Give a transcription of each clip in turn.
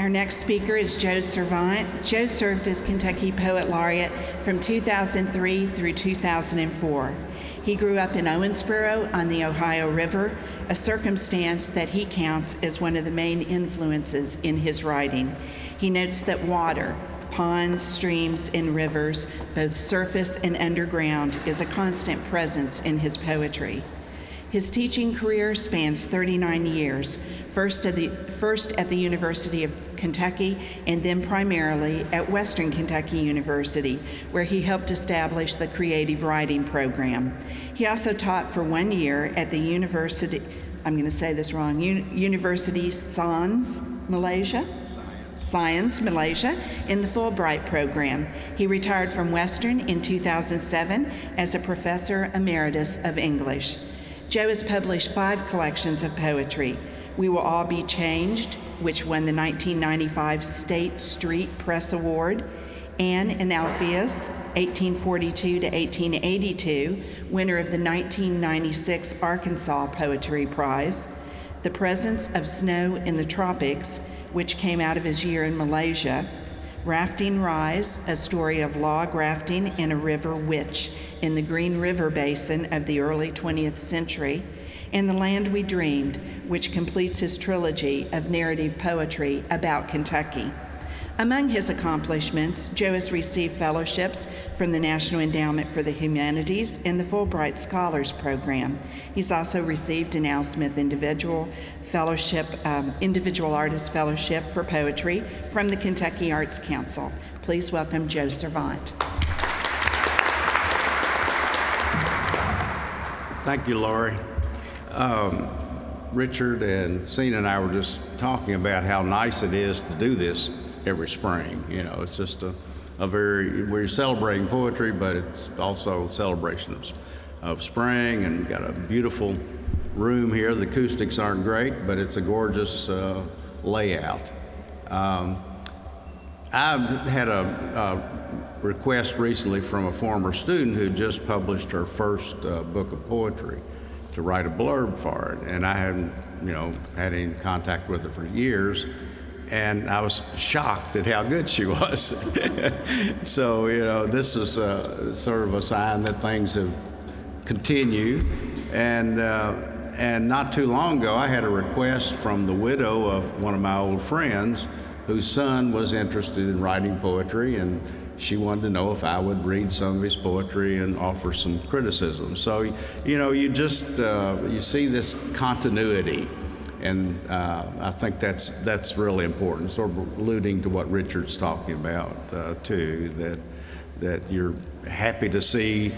Our next speaker is Joe Survant. Joe served as Kentucky Poet Laureate from 2003 through 2004. He grew up in Owensboro on the Ohio River, a circumstance that he counts as one of the main influences in his writing. He notes that water, ponds, streams, and rivers, both surface and underground, is a constant presence in his poetry. His teaching career spans 39 years, first at the University of Kentucky and then primarily at Western Kentucky University, where he helped establish the creative writing program. He also taught for 1 year at the University, I'm going to say this wrong, University Science Malaysia in the Fulbright program. He retired from Western in 2007 as a professor emeritus of English. Joe has published 5 collections of poetry: We Will All Be Changed, which won the 1995 State Street Press Award, Anne and Alpheus, 1842 to 1882, winner of the 1996 Arkansas Poetry Prize, The Presence of Snow in the Tropics, which came out of his year in Malaysia, Rafting Rise, a story of log rafting in a river witch in the Green River Basin of the early 20th century, and The Land We Dreamed, which completes his trilogy of narrative poetry about Kentucky. Among his accomplishments, Joe has received fellowships from the National Endowment for the Humanities and the Fulbright Scholars Program. He's also received an Al Smith Individual Artist Fellowship for Poetry from the Kentucky Arts Council. Please welcome Joe Survant. Thank you, Laurie. Richard and Cena and I were just talking about how nice it is to do this every spring. You know, it's just we're celebrating poetry, but it's also a celebration of spring, and got a beautiful room here. The acoustics aren't great, but it's a gorgeous layout. I've had a request recently from a former student who just published her first book of poetry to write a blurb for it, and I hadn't, had any contact with her for years, and I was shocked at how good she was. So, this is sort of a sign that things have continued, and not too long ago, I had a request from the widow of one of my old friends whose son was interested in writing poetry, and she wanted to know if I would read some of his poetry and offer some criticism. So, you see this continuity, and I think that's really important, sort of alluding to what Richard's talking about, too, that you're happy to see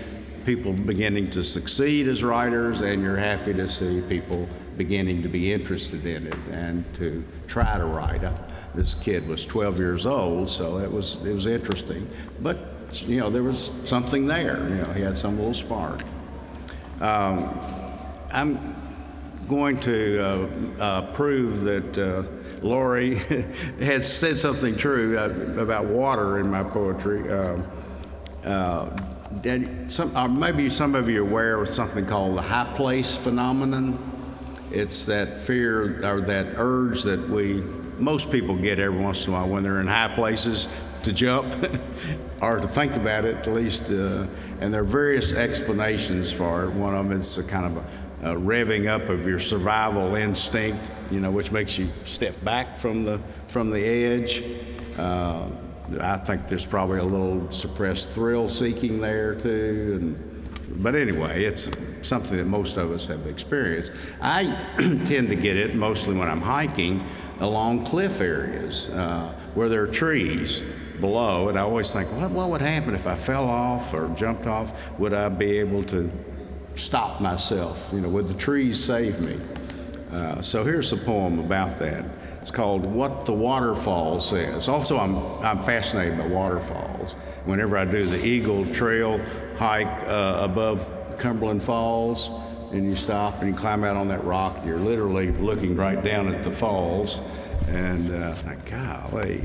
people beginning to succeed as writers, and you're happy to see people beginning to be interested in it and to try to write. This kid was 12 years old, so it was interesting. But, there was something there. He had some little spark. I'm going to prove that Laurie had said something true about water in my poetry. Maybe some of you are aware of something called the high place phenomenon. It's that fear or that urge that most people get every once in a while when they're in high places to jump or to think about it at least. And there are various explanations for it. One of them is a kind of a revving up of your survival instinct, which makes you step back from the edge. I think there's probably a little suppressed thrill seeking there too. But anyway, it's something that most of us have experienced. I tend to get it mostly when I'm hiking along cliff areas where there are trees below, and I always think, what would happen if I fell off or jumped off? Would I be able to stop myself? Would the trees save me? So here's a poem about that. It's called What the Waterfall Says. Also, I'm fascinated by waterfalls. Whenever I do the Eagle Trail hike above Cumberland Falls, and you stop and you climb out on that rock, you're literally looking right down at the falls, and like, golly,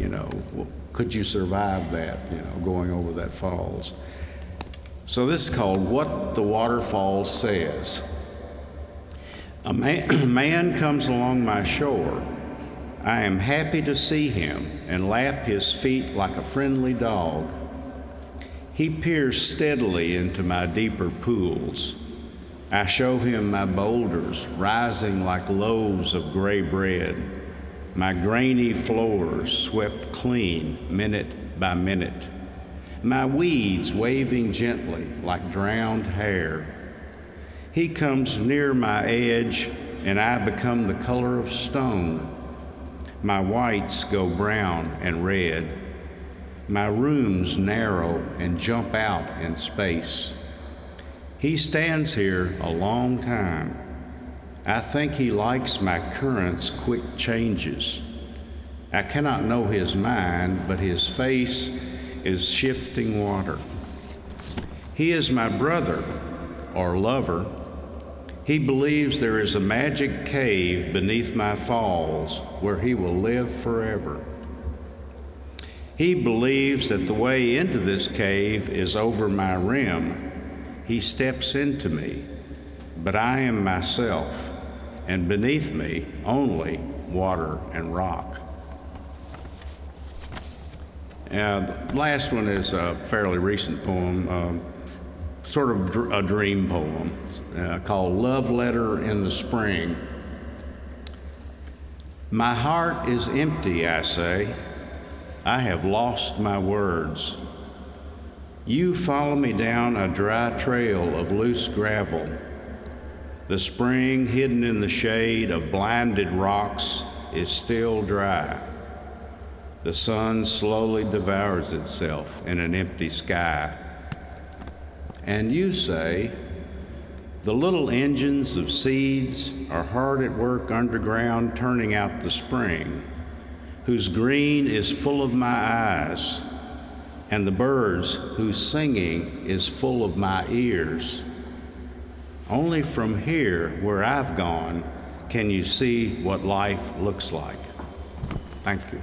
could you survive that, going over that falls? So this is called What the Waterfall Says. A man comes along my shore. I am happy to see him and lap his feet like a friendly dog. He peers steadily into my deeper pools. I show him my boulders rising like loaves of gray bread, my grainy floors swept clean minute by minute, my weeds waving gently like drowned hair. He comes near my edge and I become the color of stone. My whites go brown and red. My rooms narrow and jump out in space. He stands here a long time. I think he likes my current's quick changes. I cannot know his mind, but his face is shifting water. He is my brother or lover. He believes there is a magic cave beneath my falls where he will live forever. He believes that the way into this cave is over my rim. He steps into me, but I am myself, and beneath me only water and rock. The last one is a fairly recent poem, sort of a dream poem called Love Letter in the Spring. My heart is empty, I say. I have lost my words. You follow me down a dry trail of loose gravel. The spring, hidden in the shade of blinded rocks, is still dry. The sun slowly devours itself in an empty sky. And you say, the little engines of seeds are hard at work underground turning out the spring, whose green is full of my eyes, and the birds whose singing is full of my ears. Only from here, where I've gone, can you see what life looks like. Thank you.